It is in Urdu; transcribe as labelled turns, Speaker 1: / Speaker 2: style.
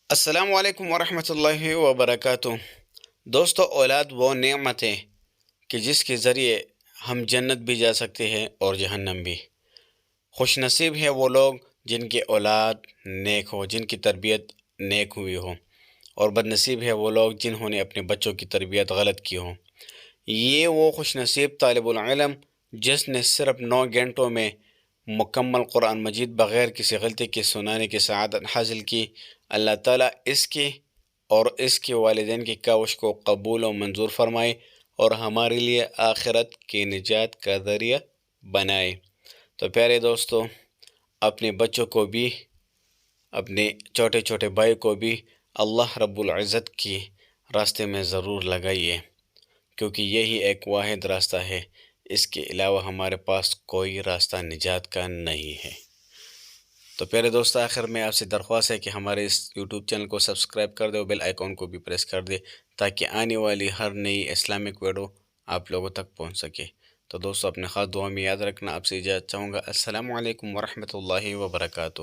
Speaker 1: السلام علیکم ورحمۃ اللہ وبرکاتہ۔ دوستو، اولاد وہ نعمت ہے کہ جس کے ذریعے ہم جنت بھی جا سکتے ہیں اور جہنم بھی۔ خوش نصیب ہے وہ لوگ جن کی اولاد نیک ہو، جن کی تربیت نیک ہوئی ہو، اور بد نصیب ہے وہ لوگ جنہوں نے اپنے بچوں کی تربیت غلط کی ہو۔ یہ وہ خوش نصیب طالب العلم جس نے صرف 9 گھنٹوں میں مکمل قرآن مجید بغیر کسی غلطی کے سنانے کی سعادت حاصل کی۔ اللہ تعالیٰ اس کی اور اس کے والدین کی کاوش کو قبول و منظور فرمائے اور ہمارے لیے آخرت کی نجات کا ذریعہ بنائے۔ تو پیارے دوستو، اپنے بچوں کو بھی، اپنے چھوٹے چھوٹے بھائی کو بھی اللہ رب العزت کی راستے میں ضرور لگائیے، کیونکہ یہی ایک واحد راستہ ہے، اس کے علاوہ ہمارے پاس کوئی راستہ نجات کا نہیں ہے۔ تو پیارے دوست، آخر میں آپ سے درخواست ہے کہ ہمارے اس یوٹیوب چینل کو سبسکرائب کر دے اور بیل آئیکن کو بھی پریس کر دے، تاکہ آنے والی ہر نئی اسلامک ویڈیو آپ لوگوں تک پہنچ سکے۔ تو دوستو، اپنے خاص دعا میں یاد رکھنا۔ آپ سے اجازت چاہوں گا۔ السلام علیکم ورحمۃ اللہ وبرکاتہ۔